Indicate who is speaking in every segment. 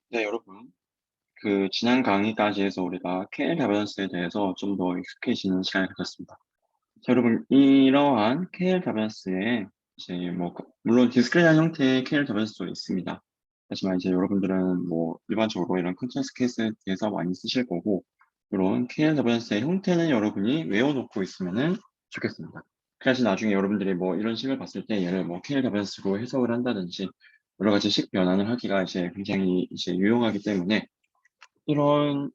Speaker 1: 네, 여러분. 그, 지난 강의까지 해서 우리가 KL 다변스에 대해서 좀 더 익숙해지는 시간을 가졌습니다. 자, 여러분, 이러한 KL 다변스에 이제 뭐, 물론 디스크릿한 형태의 KL 다변스도 있습니다. 하지만 이제 여러분들은 뭐, 일반적으로 이런 컨텐츠 케이스에 대해서 많이 쓰실 거고, 이런 KL 다변스의 형태는 여러분이 외워놓고 있으면은 좋겠습니다. 그래야지 나중에 여러분들이 뭐, 이런 식을 봤을 때 얘를 뭐, KL 다변스로 해석을 한다든지, 여러 가지 식 변환을 하기가 이제 굉장히 이제 유용하기 때문에 이런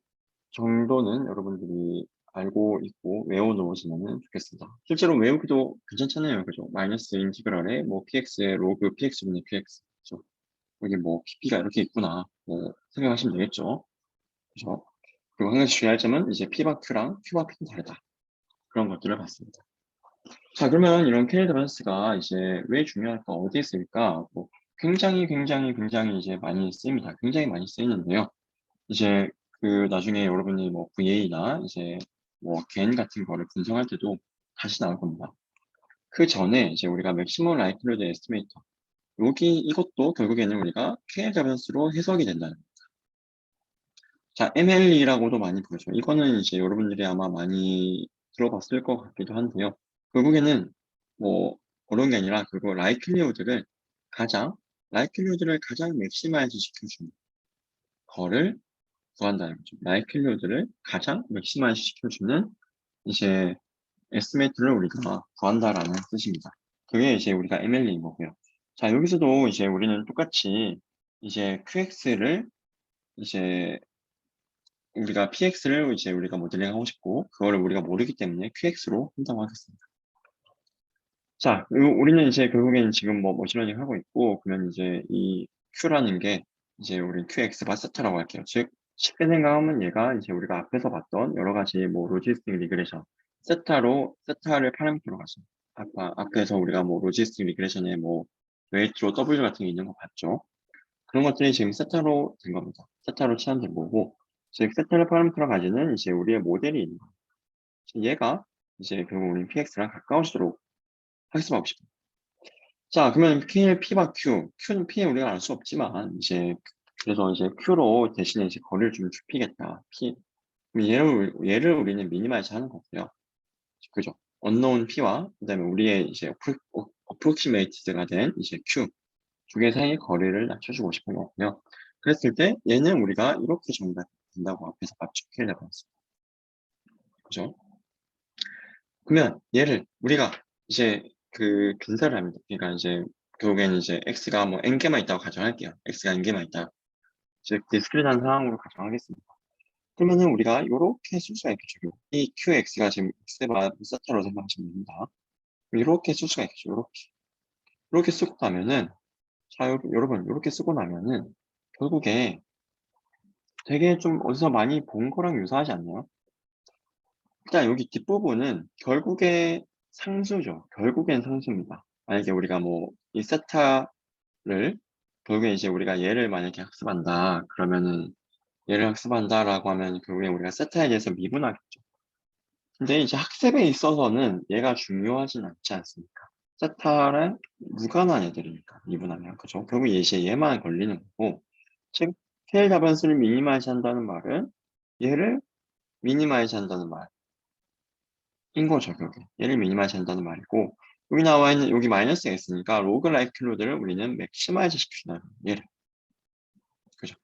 Speaker 1: 정도는 여러분들이 알고 있고 외워놓으시면 좋겠습니다. 실제로 외우기도 괜찮잖아요. 그죠? 마이너스 인티그랄에 뭐 px의 로그 px분의 qx. 그죠? 여기 뭐 pp가 이렇게 있구나. 뭐 생각하시면 되겠죠. 그죠? 그리고 한 가지 주의할 점은 이제 p와 q랑 q와 p는 다르다. 그런 것들을 봤습니다. 자, 그러면 이런 캐리드 밸런스가 이제 왜 중요할까? 어디에 쓰일까? 뭐 굉장히 이제 많이 쓰입니다. 굉장히 많이 쓰이는데요. 이제 그 나중에 여러분이 뭐 VA나 이제 뭐 겐 같은 거를 분석할 때도 다시 나올 겁니다. 그 전에 이제 우리가 맥시멈 라이클리드 에스티메이터 여기 이것도 결국에는 우리가 KL 자변수로 해석이 된다는 거예요. 자, MLE라고도 많이 부르죠. 이거는 이제 여러분들이 아마 많이 들어봤을 것 같기도 한데요. 결국에는 뭐 그런 게 아니라 그거 라이클리우드를 가장 맥시마이즈 시켜주는 거를 구한다는 거죠. 라이클리우드를 가장 맥시마이즈 시켜주는 이제 에스티메이트를 우리가 구한다라는 뜻입니다. 그게 이제 우리가 ML인 거고요. 자, 여기서도 이제 우리는 똑같이 이제 QX를 이제 우리가 PX를 이제 우리가 모델링 하고 싶고 그거를 우리가 모르기 때문에 QX로 한다고 하겠습니다. 자, 우리는 이제 결국엔 지금 뭐 머신러닝 하고 있고 그러면 이제 이 Q라는 게 이제 우리 QX가 세타라고 할게요. 즉 쉽게 생각하면 얘가 이제 우리가 앞에서 봤던 여러 가지 뭐 로지스틱 리그레션 세타를 파라미터로 가죠. 앞에서 우리가 뭐 로지스틱 리그레션에 뭐 웨이트로 W 같은 게 있는 거 봤죠. 그런 것들이 지금 세타로 된 겁니다. 세타로 치환된 거고, 즉 세타를 파라미터로 가지는 이제 우리의 모델이 있는 거예요. 얘가 이제 결국 우리 PX랑 가까워지도록 학습하고 싶어요. 자, 그러면 P와 Q는 P에 우리가 알 수 없지만 이제 그래서 이제 Q로 대신에 이제 거리를 좀 좁히겠다. 그럼 얘를 우리는 미니마이즈 하는 거고요. 그죠? unknown P와 그다음에 우리의 이제 approximated가 된 이제 Q 두 개 사이의 거리를 낮춰주고 싶은 거고요. 그랬을 때 얘는 우리가 이렇게 정의가 된다고 앞에서 봤죠. K를 봤습니다. 그죠? 그러면 얘를 우리가 이제 그 근사를 합니다. 그러니까 이제 결국엔 이제 x가 뭐 n개만 있다고 가정할게요. x가 n개만 있다. 즉 디스크릿한 상황으로 가정하겠습니다. 그러면은 우리가 이렇게 쓸 수가 있겠죠. 이 qx가 지금 x바 세타로 생각하시면 됩니다. 이렇게 쓸 수가 있겠죠. 이렇게 쓰고 나면은 자 여러분 이렇게 쓰고 나면은 결국에 되게 좀 어디서 많이 본 거랑 유사하지 않나요? 일단 여기 뒷부분은 결국에 상수죠. 결국엔 상수입니다. 만약에 우리가 뭐 이 세타를 결국에 이제 우리가 얘를 만약에 학습한다 그러면은 얘를 학습한다라고 하면 결국에 우리가 세타에 대해서 미분하겠죠. 근데 이제 학습에 있어서는 얘가 중요하진 않지 않습니까? 세타랑 무관한 애들이니까 미분하면 그죠? 결국 이제 얘만 걸리는 거고 즉 테일 다변수를 미니마이즈 한다는 말은 얘를 미니마이즈 한다는 말 인 거죠, 결국. 얘를 미니마이즈 한다는 말이고, 여기 나와 있는, 여기 마이너스가 있으니까, 로그 라이클로드를 우리는 맥시마이즈 시키는 얘를. 그죠?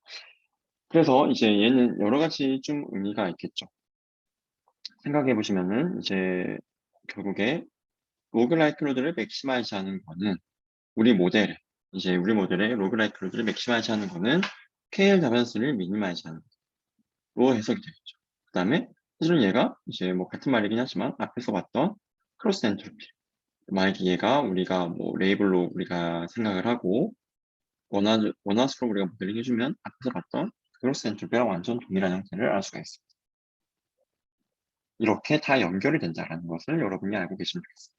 Speaker 1: 그래서 이제 얘는 여러 가지 좀 의미가 있겠죠. 생각해 보시면은, 이제, 결국에, 로그 라이클로드를 맥시마이즈 하는 거는, 우리 모델의 로그 라이클로드를 맥시마이즈 하는 거는, KL 다변수를 미니마이즈 하는 거로 해석이 되겠죠. 그 다음에, 사실은 얘가, 이제 뭐 같은 말이긴 하지만, 앞에서 봤던 크로스 엔트로피. 만약에 얘가 우리가 뭐 레이블로 우리가 생각을 하고 원화수로 우리가 모델링 해주면 앞에서 봤던 크로스 엔트로피랑 완전 동일한 형태를 알 수가 있습니다. 이렇게 다 연결이 된다는 것을 여러분이 알고 계시면 좋겠습니다.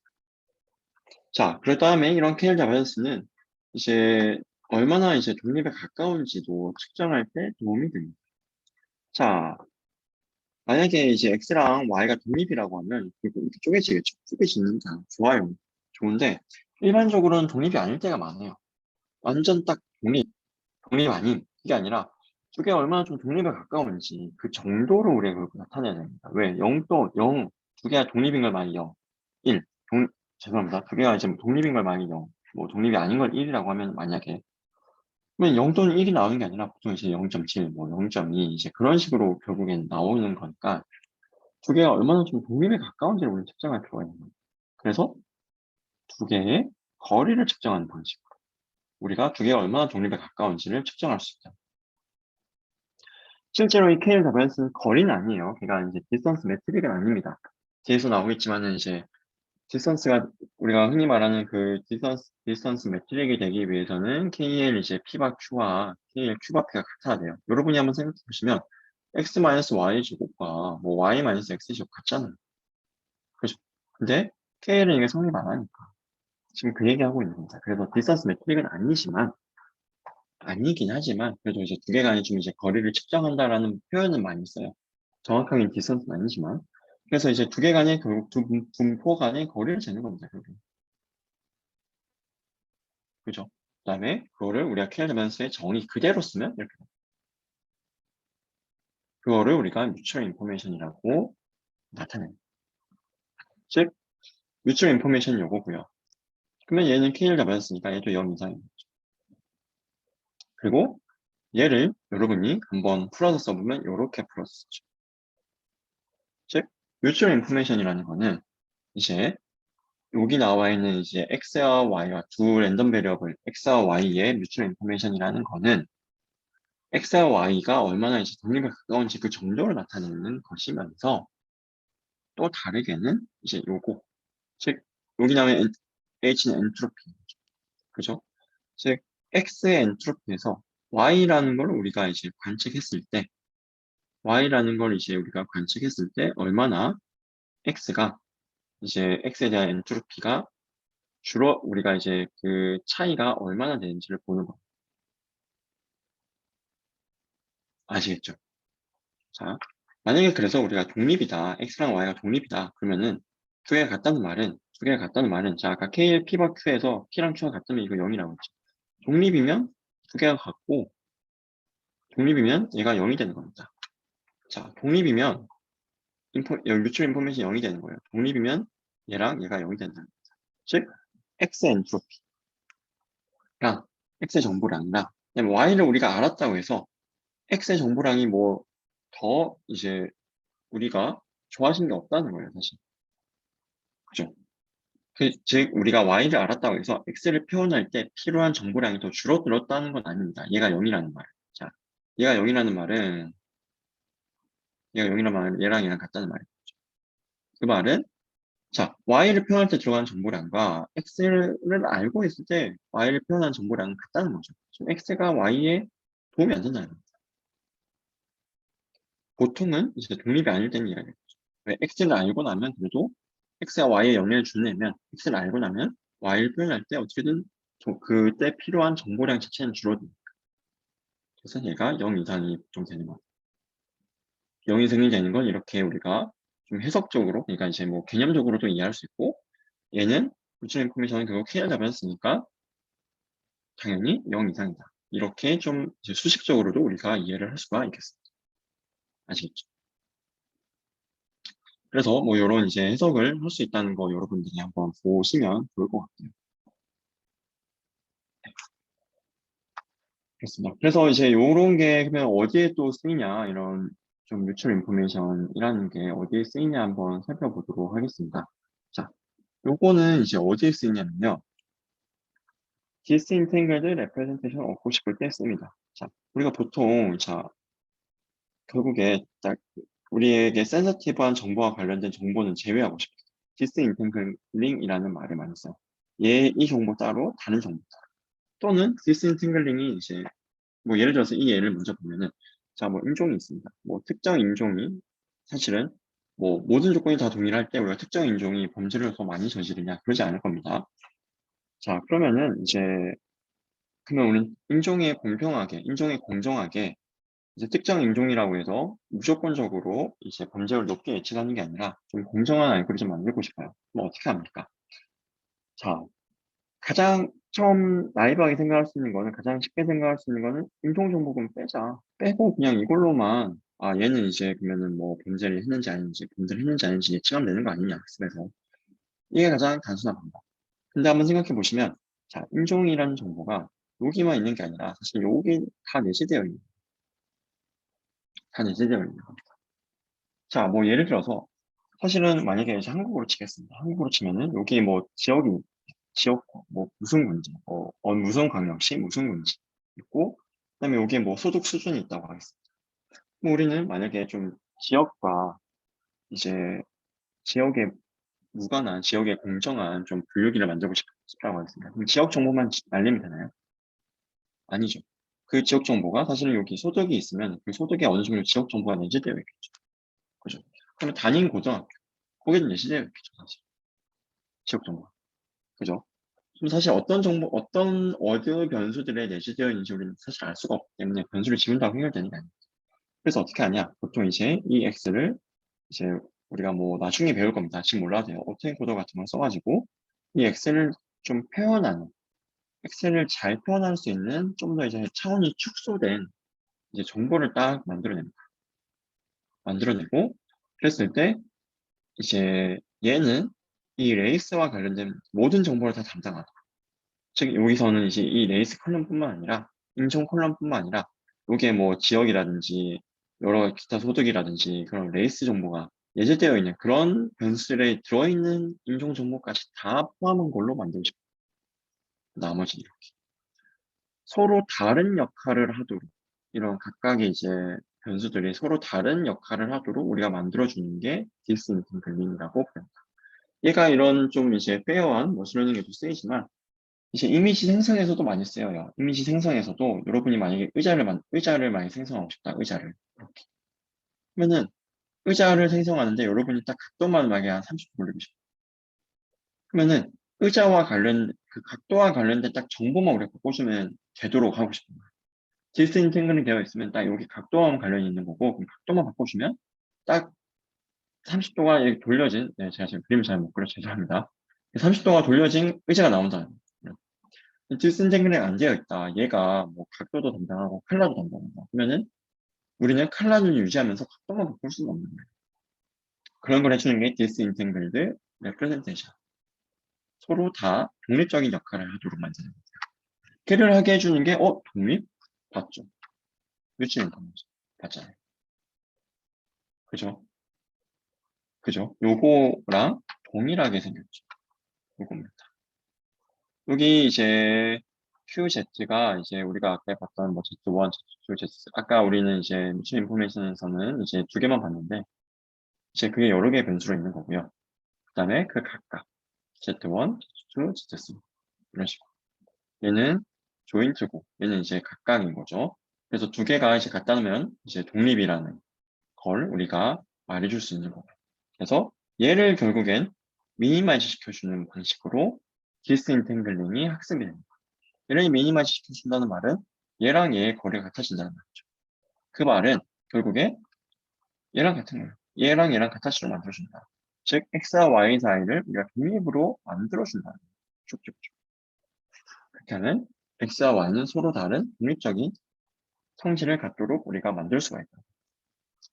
Speaker 1: 자, 그 다음에 이런 KL 자바이어스는 이제 얼마나 이제 독립에 가까운지도 측정할 때 도움이 됩니다. 자, 만약에 이제 X랑 Y가 독립이라고 하면 이렇게 쪼개지겠죠. 쪼개지는다. 좋아요. 좋은데 일반적으로는 독립이 아닐 때가 많아요. 완전 딱 독립 아닌, 이게 아니라 두 개가 얼마나 좀 독립에 가까운지 그 정도로 우리가 그걸 나타내야 됩니다. 왜? 0도 0, 두 개가 독립인 걸 많이 0, 1, 죄송합니다. 두 개가 이제 독립인 걸 많이 0, 뭐 독립이 아닌 걸 1이라고 하면 만약에 그러면 0 또는 1이 나오는 게 아니라 보통 이제 0.7, 뭐 0.2 이제 그런 식으로 결국엔 나오는 거니까 두 개가 얼마나 좀 독립에 가까운지를 우리 측정할 필요가 있는 거예요. 그래서 두 개의 거리를 측정하는 방식으로 우리가 두 개가 얼마나 독립에 가까운지를 측정할 수 있다. 실제로 이 KLW는 거리는 아니에요. 걔가 이제 디스턴스 매트릭은 아닙니다. 뒤에서 나오겠지만은 이제 디스턴스가 우리가 흔히 말하는 그 디스턴스 매트릭이 되기 위해서는 KL 이제 P바 Q와 KL Q바 P가 같아야 돼요. 여러분이 한번 생각해 보시면 X-Y 제곱과 뭐 Y-X 제곱 같잖아요. 그렇죠? 근데 KL은 이게 성립 안 하니까. 지금 그 얘기하고 있는 겁니다. 그래서 디스턴스 매트릭은 아니긴 하지만, 그래도 이제 두 개 간에 좀 이제 거리를 측정한다라는 표현은 많이 써요. 정확하게 디스턴스는 아니지만. 그래서 이제 두 개 간의, 결국 두 분포 간의 거리를 재는 겁니다, 결국. 그죠? 그 다음에 그거를 우리가 KLDMS의 정의 그대로 쓰면 이렇게 됩니다. 그거를 우리가 mutual information이라고 나타냅니다. 즉, mutual information 요거고요. 그러면 얘는 KLW였으니까 얘도 0 이상입니다. 그리고 얘를 여러분이 한번 풀어서 써보면 이렇게 풀었었죠. 즉, mutual information이라는 거는 이제 여기 나와 있는 이제 x와 y와 두 랜덤 베리어블 x와 y의 mutual information이라는 거는 x와 y가 얼마나 이제 독립에 가까운지 그 정도를 나타내는 것이면서 또 다르게는 이제 요거 즉 여기 나오는 h는 엔트로피 그죠? 즉 x의 엔트로피에서 y라는 걸 우리가 이제 관측했을 때 y라는 걸 이제 우리가 관측했을 때 얼마나 x가 이제 x에 대한 엔트로피가 주로 우리가 이제 그 차이가 얼마나 되는지를 보는 거 아시겠죠? 자, 만약에 그래서 우리가 독립이다, x랑 y가 독립이다, 그러면은 두 개가 같다는 말은 자, 아까 k, p와 q에서 p랑 q가 같으면 이거 0이라고 했죠. 독립이면 두 개가 같고, 독립이면 얘가 0이 되는 겁니다. 자, 독립이면 뮤추얼 인포메이션 0이 되는 거예요. 독립이면 얘랑 얘가 0이 된다는 겁니다. 즉, x 엔트로피랑 x의 정보량이랑 그다음에 y를 우리가 알았다고 해서 x의 정보량이 뭐 더 이제 우리가 좋아진 게 없다는 거예요, 사실. 그죠? 즉, 우리가 y를 알았다고 해서 x를 표현할 때 필요한 정보량이 더 줄어들었다는 건 아닙니다. 얘가 0이라는 말. 자, 얘가 0이라는 말은, 얘랑 얘랑 같다는 말이죠. 그 말은, 자, y를 표현할 때 들어가는 정보량과 x를 알고 있을 때 y를 표현하는 정보량은 같다는 거죠. 지금 x가 y에 도움이 안 된다는 거죠. 보통은 이제 독립이 아닐 때는 이래야 되죠. 왜 x를 알고 나면 그래도 x가 y에 영향을 주려면 x를 알고 나면 y를 표현할 때 어떻게든 그때 필요한 정보량 자체는 줄어듭니다. 그래서 얘가 0 이상이 좀 되는 거예요. 0 이상이 되는 건 이렇게 우리가 좀 해석적으로, 그러니까 이제 뭐 개념적으로도 이해할 수 있고, 얘는 물질 인포메이션은 결국 K를 잡았으니까 당연히 0 이상이다. 이렇게 좀 이제 수식적으로도 우리가 이해를 할 수가 있겠습니다. 아시겠죠? 그래서 뭐 이런 이제 해석을 할 수 있다는 거 여러분들이 한번 보시면 좋을 것 같아요. 그렇습니다. 그래서 이제 요런 게 그러면 어디에 또 쓰이냐 이런 좀 뮤추얼 인포메이션이라는 게 어디에 쓰이냐 한번 살펴보도록 하겠습니다. 자, 요거는 이제 어디에 쓰이냐면요. 디스인탱글드 레프레젠테이션 얻고 싶을 때 씁니다. 자, 우리가 보통 자 결국에 딱 우리에게 센서티브한 정보와 관련된 정보는 제외하고 싶어요. 디스인탱글링이라는 말을 많이 써요. 이 정보 따로 다른 정보 따로. 또는 디스인탱글링이 이제 뭐 예를 들어서 이 예를 먼저 보면은 자 뭐 인종이 있습니다. 뭐 특정 인종이 사실은 뭐 모든 조건이 다 동일할 때 우리가 특정 인종이 범죄를 더 많이 저지르냐 그러지 않을 겁니다. 자 그러면은 이제 그러면 우리 인종에 공정하게 이제 특정 인종이라고 해서 무조건적으로 이제 범죄를 높게 예측하는 게 아니라 좀 공정한 알고리즘 만들고 싶어요. 뭐 어떻게 합니까? 자 가장 처음 나이브하게 생각할 수 있는 거는, 가장 쉽게 생각할 수 있는 거는 인종정보금 빼자. 빼고 그냥 이걸로만, 아, 얘는 이제 그러면은 뭐 범죄를 했는지 아닌지, 범죄를 했는지 아닌지 예측하면 되는 거 아니냐, 학습에서. 이게 가장 단순한 방법. 근데 한번 생각해 보시면, 자, 인종이라는 정보가 여기만 있는 게 아니라 사실 여기 다 내재되어 있는, 다 내재되어 있는 겁니다. 자, 뭐 예를 들어서 사실은 만약에 이제 한국으로 치겠습니다. 한국으로 치면은 여기 뭐 지역 뭐 무슨 군지, 무슨 광역시, 무슨 군지 있고, 그다음에 여기에 뭐 소득 수준이 있다고 하겠습니다. 그럼 우리는 만약에 좀 지역과 이제 지역에 무관한, 지역에 공정한 좀 분류기를 만들고 싶다고 하겠습니다. 그럼 지역 정보만 날리면 되나요? 아니죠. 그 지역 정보가 사실은 여기 소득이 있으면 그 소득에 어느 정도 지역 정보가 내재되어 있겠죠. 그죠? 그러면 단임 고등학교, 거기는 내재되어 있겠죠, 사실. 지역 정보. 그죠? 그럼 사실 어떤 정보, 어떤 워드 변수들에 내재되어 있는지 우리는 사실 알 수가 없기 때문에 변수를 지운다고 해결되는 게 아니에요. 그래서 어떻게 하냐? 보통 이제 이 x를 이제 우리가 뭐 나중에 배울 겁니다. 지금 몰라도 돼요. 오토 코더 같은 걸 써가지고 이 x를 좀 표현하는, 엑셀을 잘 표현할 수 있는 좀 더 이제 차원이 축소된 이제 정보를 딱 만들어냅니다. 만들어내고 그랬을 때 이제 얘는 이 레이스와 관련된 모든 정보를 다 담당하고, 즉 여기서는 이제 이 레이스 컬럼뿐만 아니라 인종 컬럼뿐만 아니라 여기에 뭐 지역이라든지 여러 기타 소득이라든지 그런 레이스 정보가 예제되어 있는 그런 변수들에 들어있는 인종 정보까지 다 포함한 걸로 만들고 싶어요. 나머지 이렇게 서로 다른 역할을 하도록, 이런 각각의 이제 변수들이 서로 다른 역할을 하도록 우리가 만들어주는 게 디스인팅 글링이라고 부릅니다. 얘가 이런 좀 이제 페어한 머신러닝에도 쓰이지만 이제 이미지 생성에서도 많이 쓰여요. 이미지 생성에서도 여러분이 만약에 의자를 많이 생성하고 싶다. 의자를 이렇게 그러면은 의자를 생성하는데 여러분이 딱 각도만 만약에 한 30도 올리고 싶다. 그러면은 의자와 관련 그 각도와 관련된 딱 정보만 우리가 바꿔주면 되도록 하고 싶은 거예요. 디스인탱글링 되어 있으면 딱 여기 각도와 관련이 있는 거고, 그럼 각도만 바꿔주면 딱 30도가 이렇게 돌려진, 네, 제가 지금 그림을 잘 못 그려 죄송합니다. 30도가 돌려진 의자가 나온다는 거예요. 디스인탱글링 안 되어 있다. 얘가 뭐 각도도 담당하고 컬러도 담당한다. 그러면은 우리는 컬러를 유지하면서 각도만 바꿀 수는 없는 거예요. 그런 걸 해주는 게 디스인탱글드 레프레젠테이션. 서로 다 독립적인 역할을 하도록 만드는 거예요. 걔를 하게 해주는 게, 독립? 봤죠. 유치는 방식. 봤잖아요. 그죠? 그죠? 요거랑 동일하게 생겼죠. 요겁니다. 여기 이제 QZ가 이제 우리가 아까 봤던 뭐 Z1, Z2, Z, 아까 우리는 이제 미션 인포메이션에서는 이제 두 개만 봤는데 이제 그게 여러 개의 변수로 있는 거고요. 그 다음에 그 각각 Z1, Z2, Z3 이런 식으로. 얘는 조인트고 얘는 이제 각각인 거죠. 그래서 두 개가 이제 같다면 이제 독립이라는 걸 우리가 말해줄 수 있는 거고요. 그래서 얘를 결국엔 미니마이즈 시켜주는 방식으로 디스인탱글링이 학습이 됩니다. 얘를 미니마이즈 시켜준다는 말은 얘랑 얘의 거리가 같아진다는 말이죠. 그 말은 결국에 얘랑 같은 거예요. 얘랑 얘랑 같아지로 만들어준다. 즉 x와 y 사이를 우리가 독립으로 만들어준다. 쭉쭉쭉. 그렇게 하면 x와 y는 서로 다른 독립적인 성질을 갖도록 우리가 만들 수가 있다.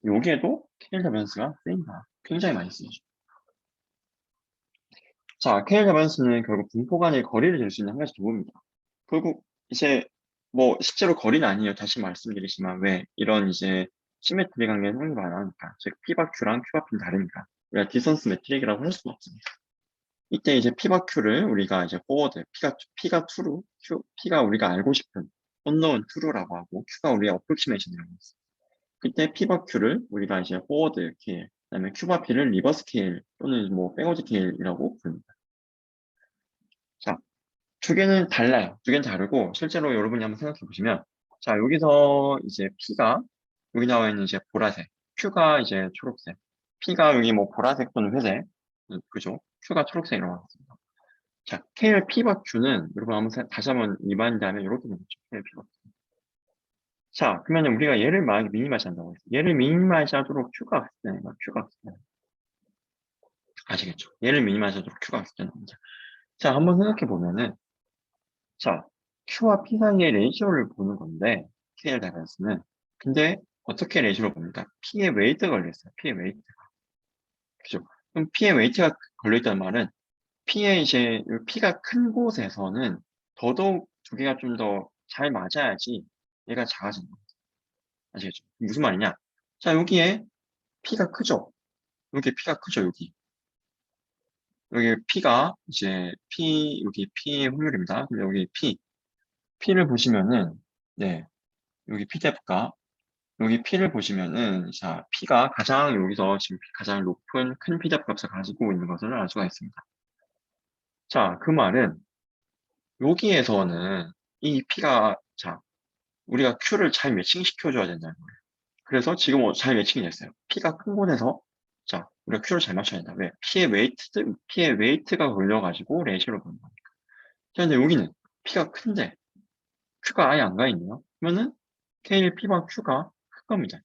Speaker 1: 여기에도 케일 가변스가 쓰인다. 굉장히 많이 쓰이죠. 자, 케일 가변스는 결국 분포 간의 거리를 잴 수 있는 한 가지 도구입니다. 결국 이제 뭐 실제로 거리는 아니에요. 다시 말씀드리지만 왜 이런 이제 시메트리 관계는 형이 많으니까, 즉 P바 Q랑 Q바 P는 다르니까 우리가 디선스 매트릭이라고 할 수가 없습니다. 이때 이제 P바 Q를 우리가 이제 포워드 P가 true로 P가 우리가 알고 싶은 unknown true라고 하고 Q가 우리의 approximation이라고 했어요. 그때 P바 Q를 우리가 이제 포워드 케일, 그다음에 Q바 P를 리버스 케일 또는 뭐 백워드 케일이라고 부릅니다. 자, 두 개는 달라요. 두 개는 다르고, 실제로 여러분이 한번 생각해 보시면, 자, 여기서 이제 P가, 여기 나와 있는 이제 보라색, Q가 이제 초록색, P가 여기 뭐 보라색 또는 회색, 그죠? Q가 초록색이라고 하겠습니다. 자, KL P바 Q는, 여러분 한번 다시 한번 리마인드 하면 이렇게 되겠죠. KL P바 Q. 자, 그러면 우리가 얘를 만약에 미니마이즈 한다고 했어요. 얘를 미니마이즈 하도록 Q가 갔을 때는, Q가 갔을 때는. 아시겠죠? 얘를 미니마이즈 하도록 Q가 갔을 때는. 자, 한번 생각해 보면은, 자, Q와 P 사이의 레이쇼를 보는 건데, KL 다이버스는. 근데 어떻게 레이쇼를 봅니까? P의 웨이트가 걸려있어요. P의 웨이트. 그죠? 그럼 P의 웨이트가 걸려있다는 말은 P의 이제 P가 큰 곳에서는 더더욱 두 개가 좀 더 잘 맞아야지 얘가 작아지는 거예요. 아시겠죠? 무슨 말이냐? 자, 여기에 P가 크죠? 여기 P가 크죠, 여기. 여기 P가 이제 여기 P의 확률입니다. 근데 여기 P를 보시면은, 네, 여기 P 대표가 여기 P를 보시면은, 자, P가 가장 여기서 지금 가장 높은 큰 P 대표 값을 가지고 있는 것을 알 수가 있습니다. 자, 그 말은 여기에서는 이 P가, 자, 우리가 Q를 잘 매칭시켜줘야 된다는 거예요. 그래서 지금 잘 매칭이 됐어요. P가 큰 곳에서, 자, 우리가 Q를 잘 맞춰야 된다. 왜? P의 웨이트가 걸려가지고 레이시오를 보는 거니까. 자, 근데 여기는 P가 큰데 Q가 아예 안 가 있네요. 그러면은 K, P와 Q가 큰 겁니다.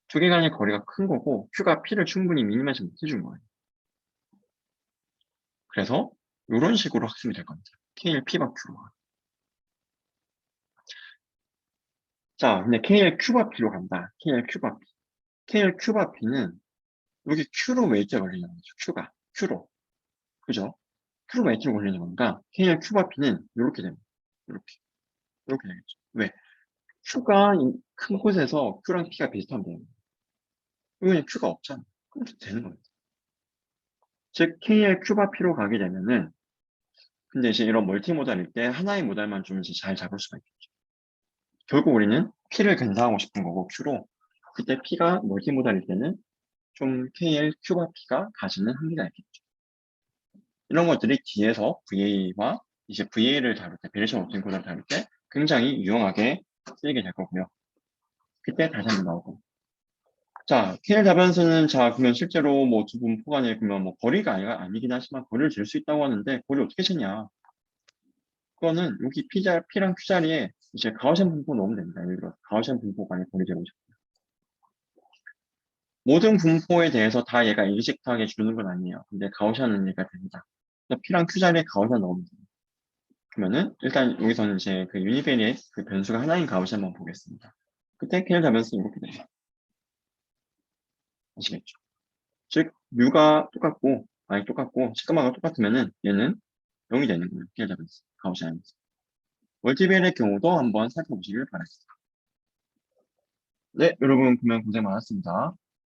Speaker 1: 두 개 간의 거리가 큰 거고 Q가 P를 충분히 미니마이즈 못 해준 거예요. 그래서 이런 식으로 학습이 될 겁니다. K, P와 Q가. 자, 근데 KL 큐바 P로 간다. KL 큐바 P. KL 큐바 P는 여기 Q로 웨이트가 걸리는 거죠. Q로. 그죠? Q로 웨이트로 걸리는 건가? KL 큐바 P는 이렇게 됩니다. 이렇게 되겠죠. 왜? Q가 큰 곳에서 Q랑 P가 비슷하면 돼요. 여기는 Q가 없잖아. 그럼 되는 거예요. 즉, KL 큐바 P로 가게 되면은, 근데 이제 이런 멀티모달일 때 하나의 모달만 좀 이제 잘 잡을 수가 있겠죠. 결국 우리는 P를 근사하고 싶은 거고, Q로. 그때 P가 멀티모달일 때는 좀 KL 큐바 P가 가지는 한계가 있겠죠. 이런 것들이 뒤에서 VA와 이제 VA를 다룰 때, 베리션 옵팅 코드를 다룰 때 굉장히 유용하게 쓰이게 될 거고요. 그때 다시 한번 나오고. 자, KL 다변수는 자, 그러면 실제로 뭐 두 분포 간에 그러면 뭐 거리가 아니긴 하지만 거리를 잴 수 있다고 하는데 거리 어떻게 재냐? 그거는 여기 P랑 Q 자리에 이제 가우시안 분포 넣으면 됩니다. 예를 들어 가우시안 분포 간의 거리 재고 싶어요. 모든 분포에 대해서 다 얘가 일직하게 주는 건 아니에요. 근데 가우시안은 얘가 됩니다. P랑 Q 자리에 가우시안 넣으면 됩니다. 그러면은 일단 여기서는 이제 그 유니베리의 그 변수가 하나인 가우시 한번 보겠습니다. 그때 KL 다변수 이렇게 돼요. 아시겠죠? 즉 뮤가 똑같고 시그마가 똑같으면은 얘는 0이 되는 거예요. KL 다변수 가우시 안에서. 멀티벨의 경우도 한번 살펴보시길 바랍니다. 네, 여러분 그러면 고생 많았습니다.